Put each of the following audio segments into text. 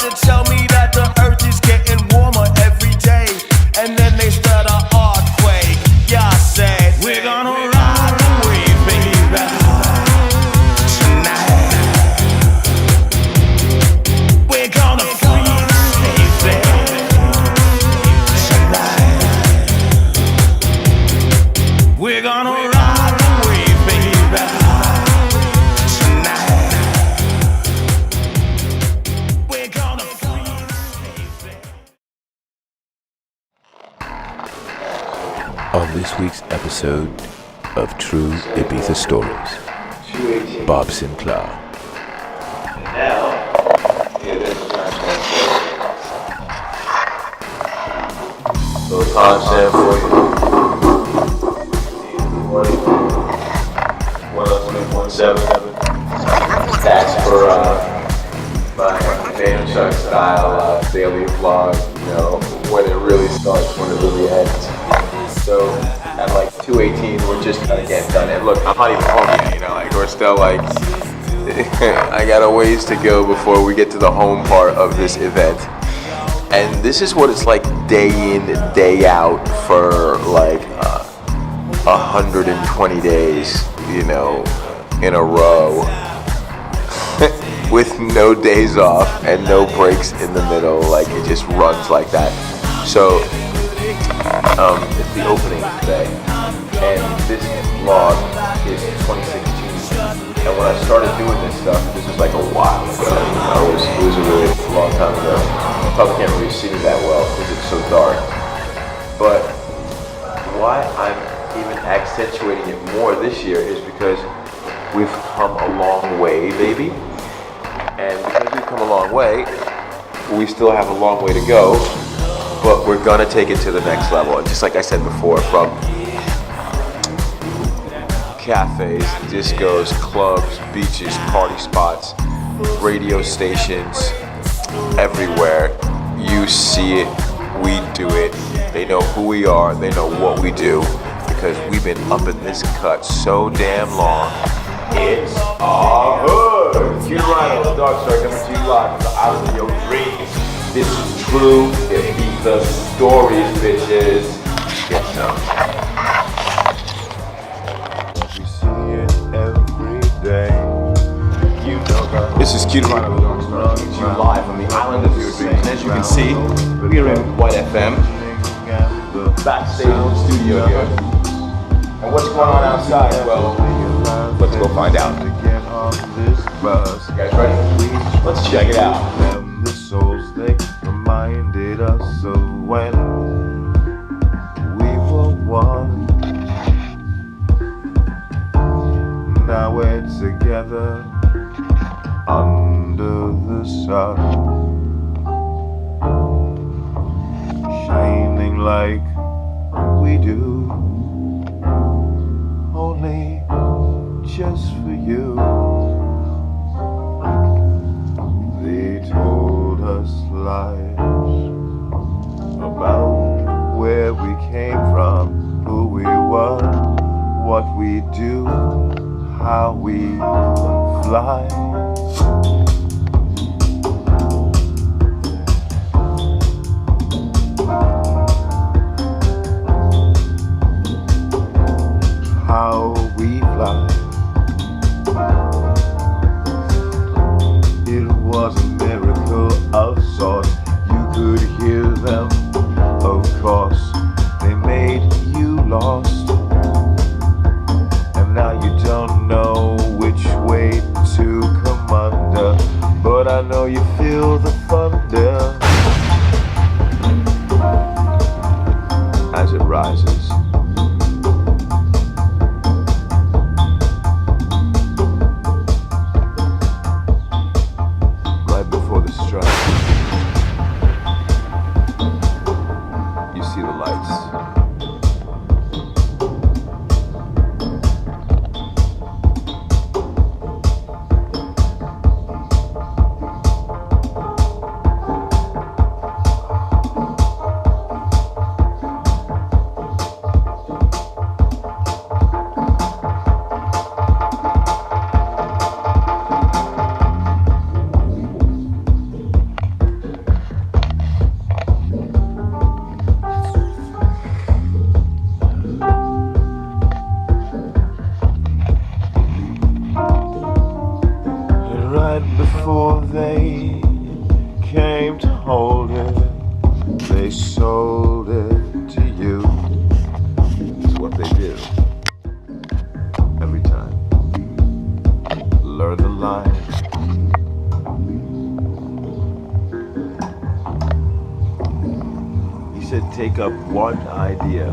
to tell me that the earth is getting warmer every day. And then they start an earthquake. Yeah, I said, we're gonna ride the wave, baby, tonight. We're gonna freeze, baby, tonight. We're gonna ride the wave, baby, tonight. We're gonna freeze, baby. On this week's episode of True Ibiza Stories, Bob Sinclar. Little timestamp for you. 107. That's for my Tantra style daily vlog, you know, when it really starts, when it really ends. So at like 2:18, we're just gonna get done. And look, I'm not even home yet, you know, like we're still like, I got a ways to go before we get to the home part of this event. And this is what it's like day in, day out for like 120 days, you know, in a row. With no days off and no breaks in the middle, like it just runs like that. So it's the opening today, and this vlog is 2016. And when I started doing this stuff, this was like a while ago. It was a really long time ago. You probably can't really see me that well because it's so dark. But why I'm even accentuating it more this year is because we've come a long way, baby. And because we've come a long way, we still have a long way to go, but we're gonna take it to the next level. And just like I said before, from cafes, discos, clubs, beaches, party spots, radio stations, everywhere, you see it, we do it. They know who we are, they know what we do, because we've been up in this cut so damn long. It's our hood. You're right on the Dark Star coming to you live from the island of your dreams. This is True Ibiza Stories, bitches. Get some. We see it every day. You know that. This is Cute Right on the Dark Star coming to you live from the island of your dreams. And as you can see, we are in White FM, backstage in the studio here. And what's going on outside? Well, let's go find out. You guys ready? Let's check it out. Them the souls, they reminded us of when we were one. Now we're together under the sun, shining like we do, only just for you. They told us lies about where we came from, who we were, what we do, how we fly. How we fly. It was a miracle of sorts. You could hear them, of course. They made you lost, and now you don't know which way to come under. But I know you feel the thunder as it rises. came to hold it, they sold it to you. It's what they do every time. Learn the line. He said take up one idea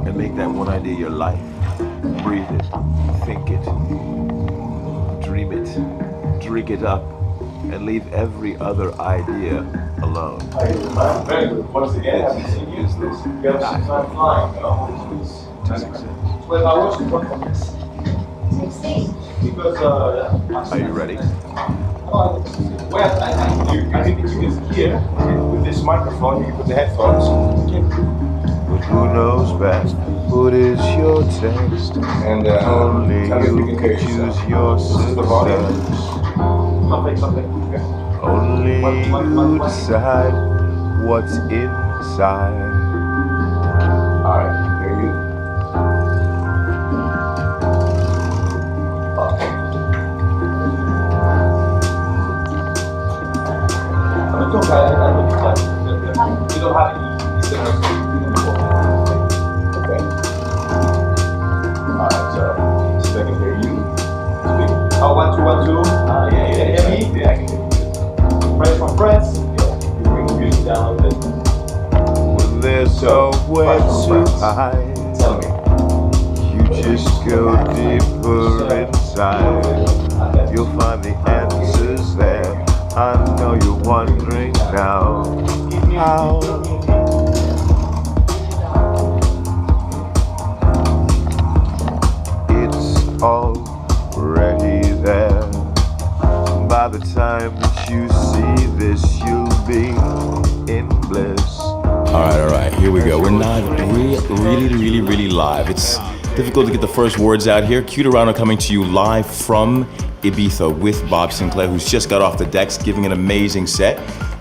and make that one idea your life. Breathe it, think it, dream it, drink it up, and leave every other idea alone. Very good. Once again, have you seen you? Is this You have some time flying, no? to success? 12 hours to work on this. 16. Because, Are you ready? well, I think it's here, with this microphone, you can put the headphones. But who knows best? What is your text? And Only tell us if you can can hear choose yourself. your This is the volume. success. Something. Only you decide what's inside. Alright, hear you. I don't have you don't have any signals. Okay. Alright, so I can hear you. Speak. Oh, 1, 2, 1, 2. Yeah, you can hear me? Yeah, I can hear you. Press from press. You bring the music down a bit. When there's So, nowhere five to friends. hide, Tell me. you just go deeper inside. You'll find the answers there. I know you're wondering now how. It's already there. By the time that you see this, you'll be in bliss. All right, here we go. We're not really live. It's difficult to get the first words out here. Cute Around are coming to you live from Ibiza with Bob Sinclar, who's just got off the decks, giving an amazing set.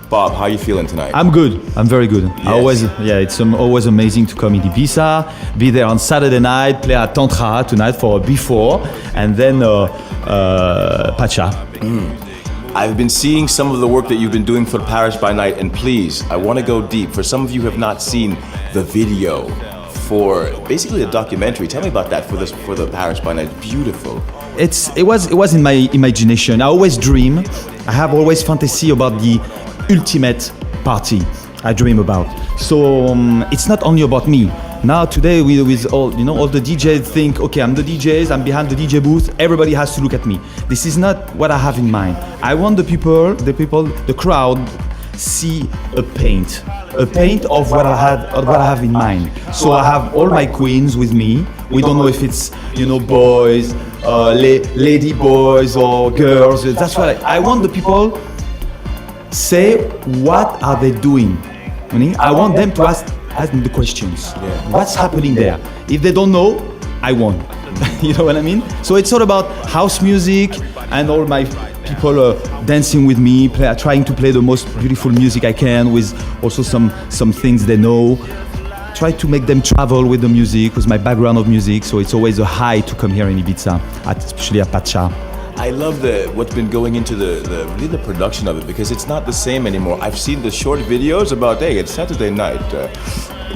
Bob, how are you feeling tonight? I'm good. I'm very good. Yes. It's always amazing to come in Ibiza, be there on Saturday night, play at Tantra tonight for a before, and then Pacha. I've been seeing some of the work that you've been doing for Paris by Night, and please, I want to go deep. For some of you who have not seen the video for basically a documentary, tell me about that for the Paris by Night. Beautiful. It was in my imagination. I always dream. I have always fantasy about the ultimate party I dream about. So it's not only about me. Now today with all the DJs think, okay, I'm the DJs, I'm behind the DJ booth, everybody has to look at me. This is not what I have in mind. I want the crowd see a paint of what I have in mind. So I have all my queens with me. We don't know if it's boys, lady boys or girls. That's what I want the people say. What are they doing? I want them to ask me the questions. What's happening there? If they don't know, I won. You know what I mean? So it's all about house music and all my people dancing with me, trying to play the most beautiful music I can with also some things they know. Try to make them travel with the music, with my background of music. So it's always a high to come here in Ibiza, especially at Pacha. I love what's been going into the production of it, because it's not the same anymore. I've seen the short videos about, hey, it's Saturday night.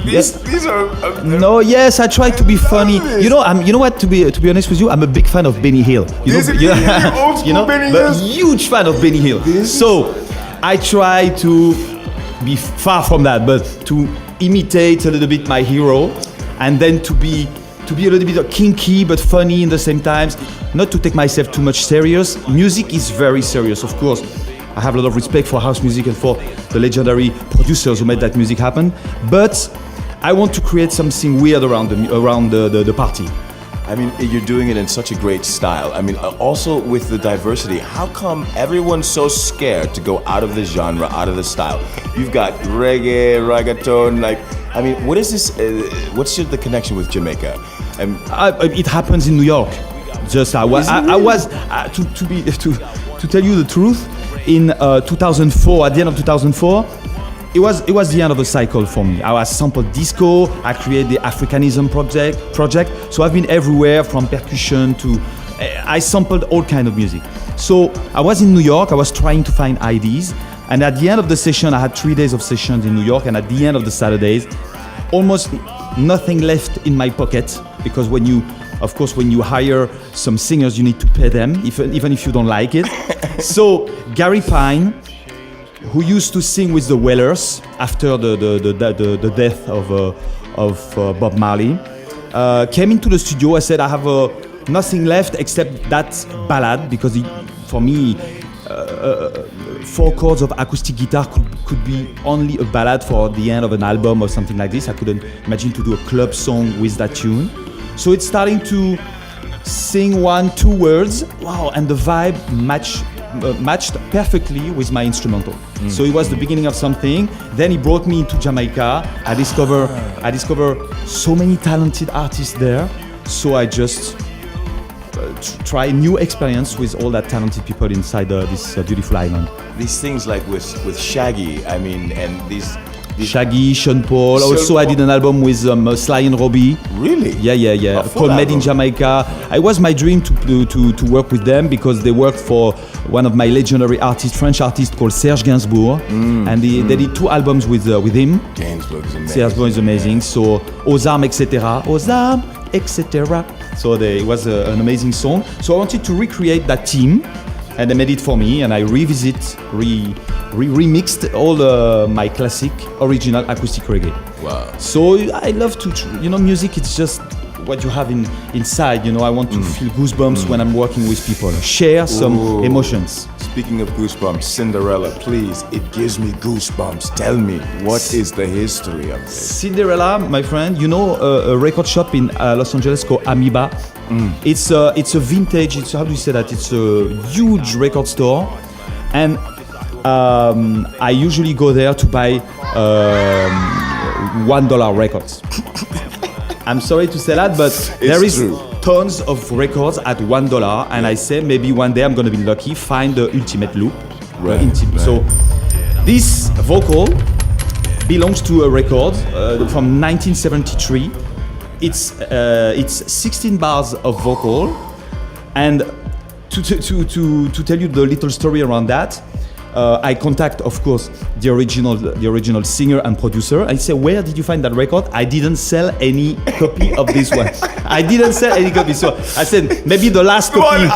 These are No, yes, I try to be funny. You know what? To be honest with you, I'm a big fan of Benny Hill. Benny Hill? Huge fan of Benny Hill. So I try to be far from that, but to imitate a little bit my hero, and then to be a little bit kinky but funny in the same times. Not to take myself too much serious. Music is very serious, of course. I have a lot of respect for house music and for the legendary producers who made that music happen. But I want to create something weird around the party. I mean, you're doing it in such a great style. I mean, also with the diversity, how come everyone's so scared to go out of the genre, out of the style? You've got reggae, reggaeton, what is this? What's the connection with Jamaica? It happens in New York. To tell you the truth, in 2004, at the end of 2004, it was the end of the cycle for me. I was sampled disco. I created the Africanism project. So I've been everywhere, from percussion to I sampled all kind of music. So I was in New York. I was trying to find ideas. And at the end of the session, I had 3 days of sessions in New York, and at the end of the Saturdays, almost nothing left in my pocket, because when you hire some singers, you need to pay them, even if you don't like it. So Gary Pine, who used to sing with the Wailers after the death of Bob Marley, came into the studio. I said, I have nothing left except that ballad, because for me, 4 chords of acoustic guitar could be only a ballad for the end of an album or something like this. I couldn't imagine to do a club song with that tune. So it's starting to sing 1-2 words, wow, and the vibe matched perfectly with my instrumental. So it was the beginning of something. Then he brought me to Jamaica. I discover so many talented artists there. So I just try new experience with all that talented people inside this beautiful island. These things like with Shaggy, I mean, and these Shaggy, Sean Paul. Also, I did an album with Sly and Robbie. Really? Yeah. Called Made in Jamaica. It was my dream to work with them, because they worked for one of my legendary artists, French artist called Serge Gainsbourg, and they did 2 albums with him. Gainsbourg is amazing. Serge Gainsbourg is amazing. So Aux armes, etc. So it was an amazing song. So I wanted to recreate that theme, and they made it for me, and I remixed all my classic original acoustic reggae. Wow. So I love to, music, it's just what you have inside, I want to feel goosebumps when I'm working with people, share some emotions. Speaking of goosebumps, Cinderella, please, it gives me goosebumps. Tell me, what is the history of this? Cinderella, my friend, a record shop in Los Angeles called Amoeba. It's a vintage, how do you say that? It's a huge record store. And I usually go there to buy $1 records. I'm sorry to say that, but there is tons of records at $1, and I say maybe one day I'm gonna be lucky, find the ultimate loop. Right. So this vocal belongs to a record from 1973. It's 16 bars of vocal, and to tell you the little story around that. I contact, of course, the original singer and producer. I say, where did you find that record? I didn't sell any copy of this one. I didn't sell any copy. So I said, maybe the last copy,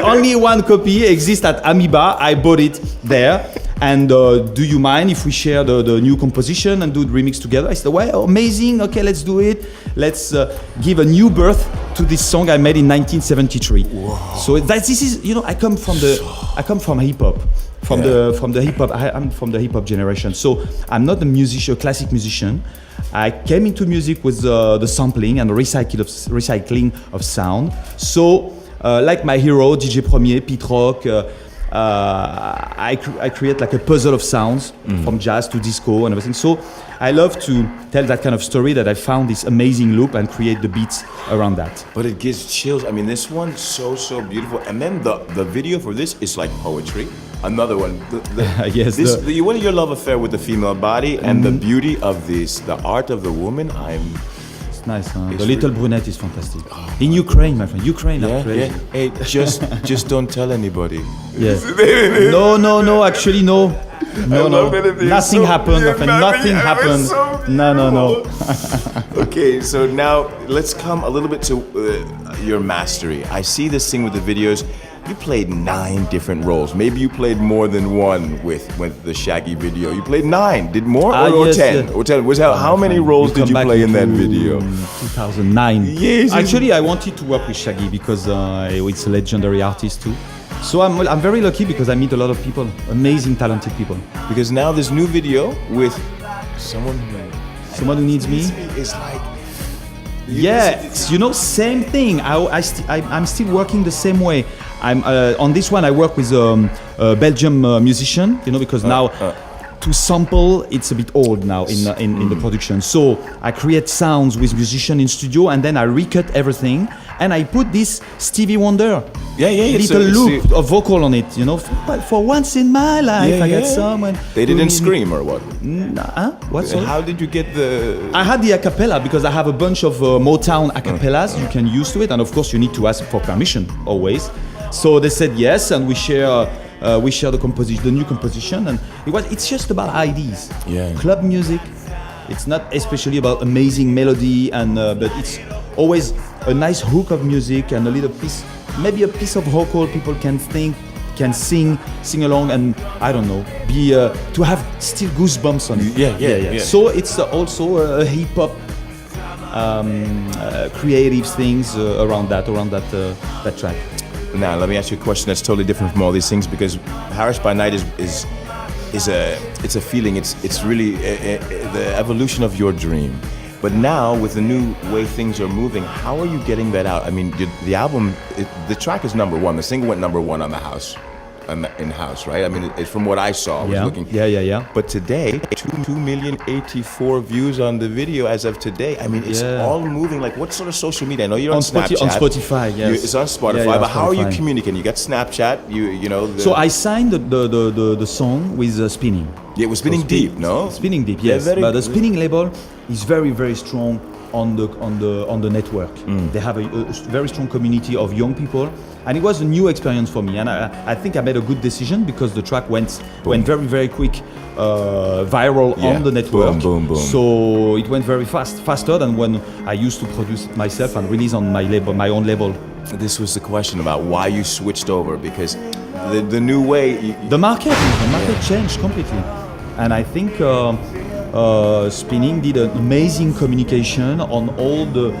only one copy exists at Amoeba. I bought it there. And do you mind if we share the new composition and do the remix together? I said, well, amazing. Okay, let's do it. Let's give a new birth to this song I made in 1973. Wow. So this is, I come from hip hop. From the hip hop, I'm from the hip hop generation. So I'm not a classic musician. I came into music with the sampling and the recycling of sound. So like my hero, DJ Premier, Pete Rock, I create like a puzzle of sounds from jazz to disco and everything. So I love to tell that kind of story, that I found this amazing loop and create the beats around that. But it gives chills. I mean, this one's so beautiful. And then the video for this is like poetry. Another one. Yes. What is your love affair with the female body and the beauty of this, the art of the woman? It's nice, huh? The little brunette is fantastic. In Ukraine, my friend. Ukraine, yeah. Hey, just don't tell anybody. Yeah. No. Actually, no. No. Nothing happened, my friend. Nothing happened. No. Okay, so now let's come a little bit to your mastery. I see this thing with the videos. You played 9 different roles. Maybe you played more than one with the Shaggy video. You played 9. Did more or yes, 10? Or 10. How many roles did you play in that video? 2009. Yes. Actually, I wanted to work with Shaggy because it's a legendary artist too. So I'm very lucky because I meet a lot of people, amazing, talented people. Because now this new video with someone who needs me is like. Same thing. I'm still working the same way. I'm on this one. I work with a Belgian musician, because now to sample it's a bit old now in the production. So I create sounds with musician in studio, and then I recut everything, and I put this Stevie Wonder little loop of vocal on it. For once in my life, I got someone. They didn't scream or what? What? Sorry? How did you get the? I had the acapella because I have a bunch of Motown acapellas you can use to it, and of course you need to ask for permission always. So they said yes, and we share We share the new composition, and it's just about ideas. Yeah. Club music. It's not especially about amazing melody, and but it's always a nice hook of music and a little piece, maybe a piece of vocal people can sing along, and I don't know, be to have still goosebumps on it. Yeah. So it's also a hip hop creative things around that track. Now, let me ask you a question that's totally different from all these things, because Paris by Night is a feeling. It's really the evolution of your dream. But now, with the new way things are moving, how are you getting that out? I mean, the album, the track is number one. The single went number one on the house, in house, right? I mean, from what I saw, I was looking. Yeah. But today, 2,084,000 views on the video as of today. I mean, it's all moving. Like, what sort of social media? I know you're on Snapchat. On Spotify, yes. It's on Spotify, but how are you communicating? You got Snapchat, you know. So I signed the song with Spinning. Yeah, it was Spinning Deep, no? Spinning Deep, yes. But the Spinning label is very, very strong on the network. They have a very strong community of young people, and it was a new experience for me. And I think I made a good decision, because the track went very, very quick, viral on the network. Boom. So it went very fast, faster than when I used to produce it myself and release on my own label. This was the question about why you switched over, because the new way. The market changed completely, and I think Spinning did an amazing communication on all the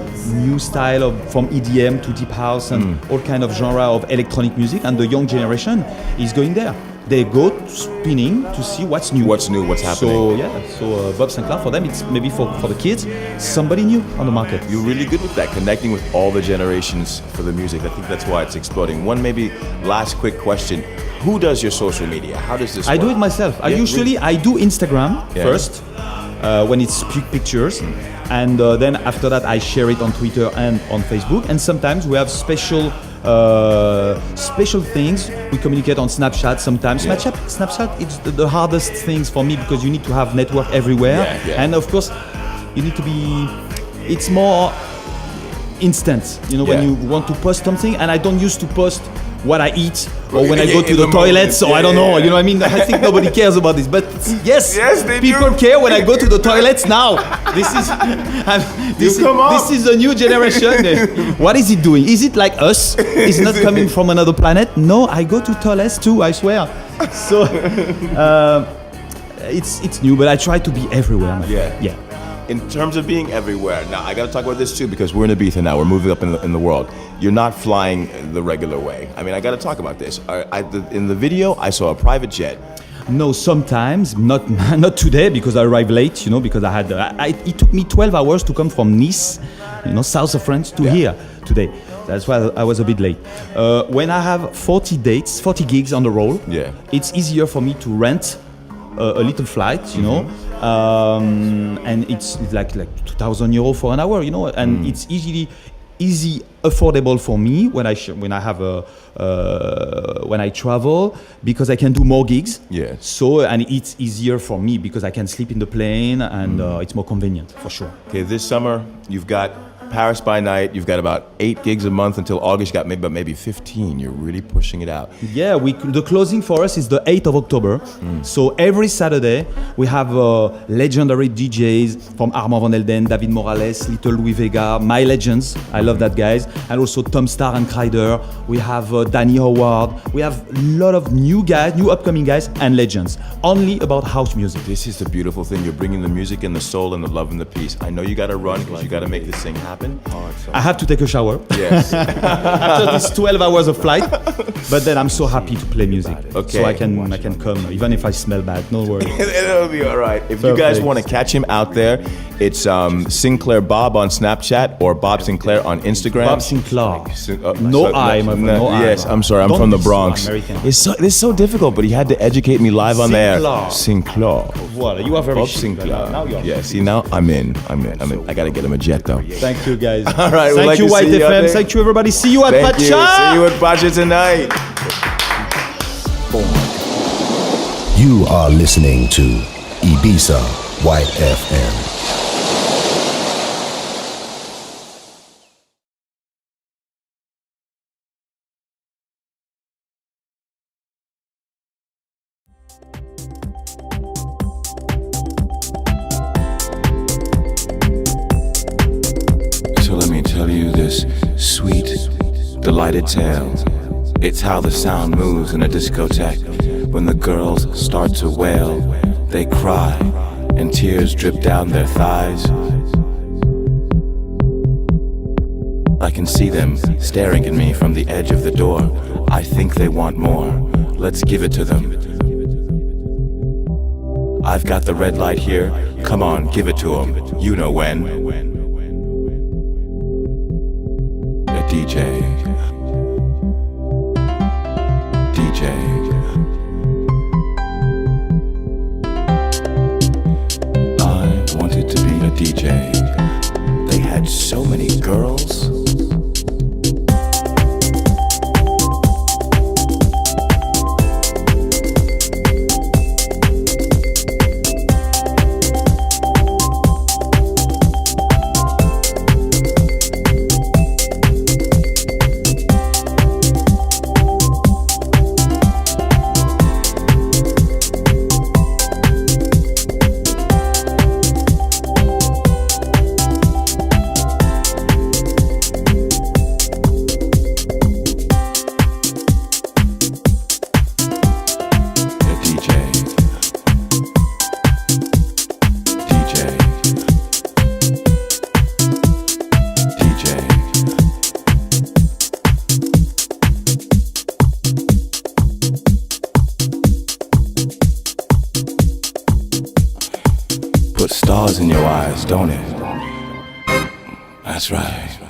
new style from EDM to deep house and all kind of genre of electronic music, and the young generation is going there. They go to Spinning to see what's new. What's happening. So Bob Sinclar, for them, it's maybe for the kids, somebody new on the market. You're really good with that, connecting with all the generations for the music. I think that's why it's exploding. One maybe last quick question. Who does your social media? How does this work? I do it myself. I do Instagram first, when it's pictures, and then after that I share it on Twitter and on Facebook, and sometimes we have special things. We communicate on Snapchat sometimes. Snapchat it's the hardest things for me, because you need to have network everywhere, and of course you need to be, it's more instant, when you want to post something, and I don't used to post what I eat, or when I go to the toilets, or I don't know, you know what I mean? I think nobody cares about this, but yes, people care when I go to the toilets now. This is the new generation. What is it doing? Is it like us? Is it not coming from another planet? No, I go to toilets too, I swear. So it's new, but I try to be everywhere. Yeah. In terms of being everywhere, now I got to talk about this too, because we're in Ibiza now. We're moving up in the world. You're not flying the regular way. I mean, I got to talk about this. In the video, I saw a private jet. No, sometimes not today, because I arrived late. Because it took me 12 hours to come from Nice, south of France, to here today. That's why I was a bit late. When I have 40 gigs on the roll, it's easier for me to rent a little flight, and it's like 2,000 euros for an hour, and it's easy, affordable for me when I travel, because I can do more gigs. Yeah. So, and it's easier for me because I can sleep in the plane, and it's more convenient for sure. Okay, this summer you've got Paris by Night. You've got about 8 gigs a month until August. You got maybe 15. You're really pushing it out. Yeah, the closing for us is the 8th of October. So every Saturday we have legendary DJs from Armand Van Helden, David Morales, Little Louis Vega, my legends. I love that guys, and also Tom Starr and Kryder. We have Danny Howard. We have a lot of new guys, new upcoming guys, and legends. Only about house music. This is the beautiful thing. You're bringing the music and the soul and the love and the peace. I know you got to run because you got to make this thing happen. I have to take a shower. Yes. After these 12 hours of flight, but then I'm so happy to play music. Okay. So I can come even if I smell bad. No worries. It'll be all right. If you guys want to catch him out there, it's Sinclair Bob on Snapchat or Bob Sinclair on Instagram. Bob Sinclair. No, yes, I'm sorry. I'm from the Bronx. It's so difficult, but he had to educate me live on there. Sinclair. Voilà, you are very Bob Sinclair. Yeah, see now I'm in. I gotta get him a jet though. Thank you guys. All right. Thank you, White FM. Thank you, everybody. See you at Pacha. See you at Pacha tonight. You are listening to Ibiza White FM. lighted tail. It's how the sound moves in a discotheque. When the girls start to wail, they cry and tears drip down their thighs. I can see them staring at me from the edge of the door. I think they want more. Let's give it to them. I've got the red light here. Come on, give it to them. You know when. A DJ. DJ. I wanted to be a DJ. They had so many girls. Put stars in your eyes, don't it? That's right.